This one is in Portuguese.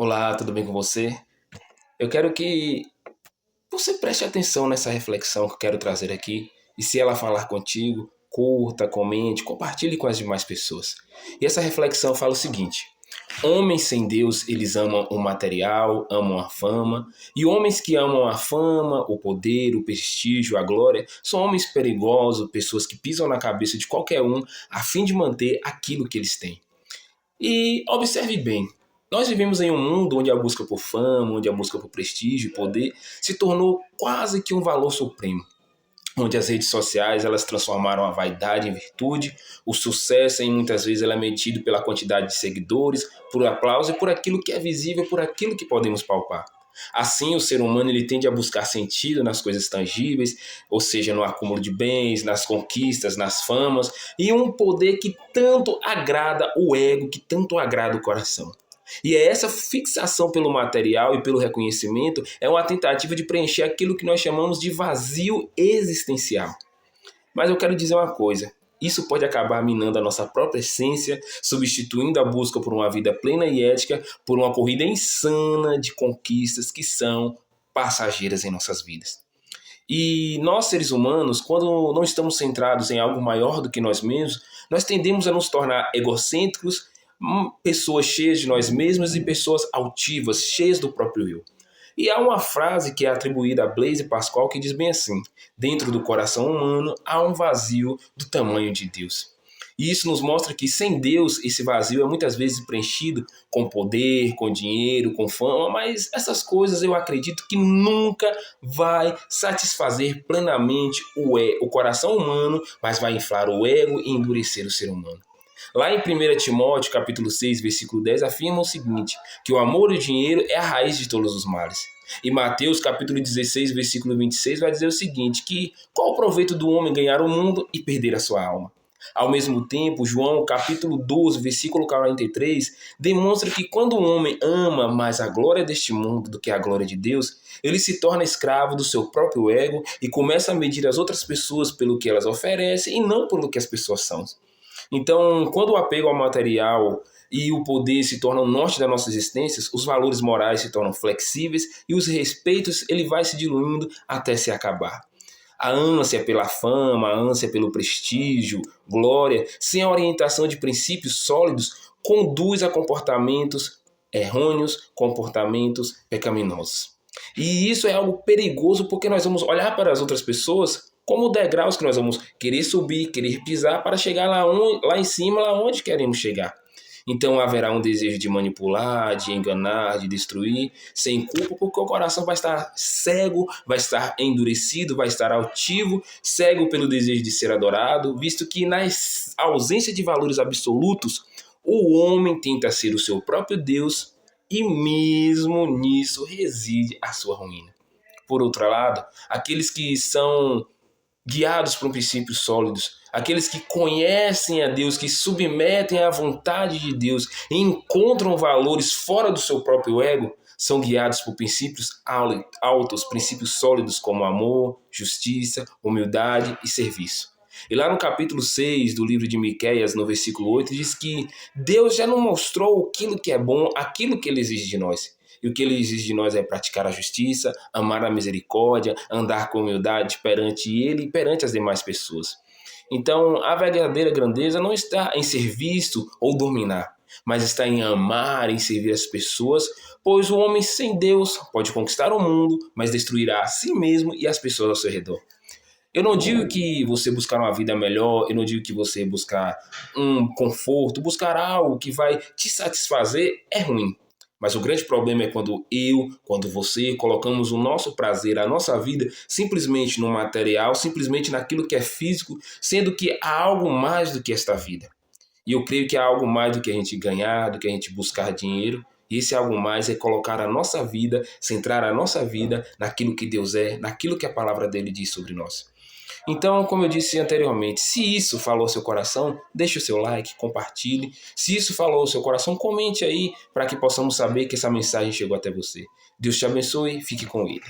Olá, tudo bem com você? Eu quero que você preste atenção nessa reflexão que eu quero trazer aqui. E se ela falar contigo, curta, comente, compartilhe com as demais pessoas. E essa reflexão fala o seguinte: homens sem Deus, eles amam o material, amam a fama. E homens que amam a fama, o poder, o prestígio, a glória, são homens perigosos, pessoas que pisam na cabeça de qualquer um a fim de manter aquilo que eles têm. E observe bem, nós vivemos em um mundo onde a busca por fama, onde a busca por prestígio e poder se tornou quase que um valor supremo, onde as redes sociais elas transformaram a vaidade em virtude, o sucesso em muitas vezes ele é medido pela quantidade de seguidores, por aplauso e por aquilo que é visível, por aquilo que podemos palpar. Assim, o ser humano ele tende a buscar sentido nas coisas tangíveis, ou seja, no acúmulo de bens, nas conquistas, nas famas, e um poder que tanto agrada o ego, que tanto agrada o coração. E é essa fixação pelo material e pelo reconhecimento é uma tentativa de preencher aquilo que nós chamamos de vazio existencial. Mas eu quero dizer uma coisa: isso pode acabar minando a nossa própria essência, substituindo a busca por uma vida plena e ética por uma corrida insana de conquistas que são passageiras em nossas vidas. E nós, seres humanos, quando não estamos centrados em algo maior do que nós mesmos, nós tendemos a nos tornar egocêntricos, pessoas cheias de nós mesmos e pessoas altivas, cheias do próprio eu. E há uma frase que é atribuída a Blaise Pascal que diz bem assim: dentro do coração humano há um vazio do tamanho de Deus. E isso nos mostra que sem Deus esse vazio é muitas vezes preenchido com poder, com dinheiro, com fama, mas essas coisas eu acredito que nunca vai satisfazer plenamente o coração humano, mas vai inflar o ego e endurecer o ser humano. Lá em 1 Timóteo, capítulo 6, versículo 10, afirma o seguinte, que o amor e o dinheiro é a raiz de todos os males. E Mateus, capítulo 16, versículo 26, vai dizer o seguinte, que qual o proveito do homem ganhar o mundo e perder a sua alma? Ao mesmo tempo, João, capítulo 12, versículo 43, demonstra que quando o homem ama mais a glória deste mundo do que a glória de Deus, ele se torna escravo do seu próprio ego e começa a medir as outras pessoas pelo que elas oferecem e não pelo que as pessoas são. Então, quando o apego ao material e o poder se tornam o norte das nossas existências, os valores morais se tornam flexíveis e os respeitos ele vai se diluindo até se acabar. A ânsia pela fama, a ânsia pelo prestígio, glória, sem a orientação de princípios sólidos, conduz a comportamentos errôneos, comportamentos pecaminosos. E isso é algo perigoso porque nós vamos olhar para as outras pessoas como degraus que nós vamos querer subir, querer pisar para chegar lá em cima, lá onde queremos chegar. Então haverá um desejo de manipular, de enganar, de destruir, sem culpa, porque o coração vai estar cego, vai estar endurecido, vai estar altivo, cego pelo desejo de ser adorado, visto que na ausência de valores absolutos, o homem tenta ser o seu próprio Deus e mesmo nisso reside a sua ruína. Por outro lado, aqueles que são guiados por princípios sólidos, aqueles que conhecem a Deus, que submetem à vontade de Deus e encontram valores fora do seu próprio ego, são guiados por princípios altos, princípios sólidos como amor, justiça, humildade e serviço. E lá no capítulo 6 do livro de Miqueias, no versículo 8, diz que Deus já não mostrou aquilo que é bom, aquilo que ele exige de nós. E o que ele exige de nós é praticar a justiça, amar a misericórdia, andar com humildade perante ele e perante as demais pessoas. Então, a verdadeira grandeza não está em ser visto ou dominar, mas está em amar, em servir as pessoas, pois o homem sem Deus pode conquistar o mundo, mas destruirá a si mesmo e as pessoas ao seu redor. Eu não digo que você buscar uma vida melhor, eu não digo que você buscar um conforto, buscar algo que vai te satisfazer é ruim. Mas o grande problema é quando você colocamos o nosso prazer, a nossa vida, simplesmente no material, simplesmente naquilo que é físico, sendo que há algo mais do que esta vida. E eu creio que há algo mais do que a gente ganhar, do que a gente buscar dinheiro. E esse algo mais é colocar a nossa vida, centrar a nossa vida naquilo que Deus é, naquilo que a palavra dele diz sobre nós. Então, como eu disse anteriormente, se isso falou ao seu coração, deixe o seu like, compartilhe. Se isso falou ao seu coração, comente aí para que possamos saber que essa mensagem chegou até você. Deus te abençoe, fique com ele.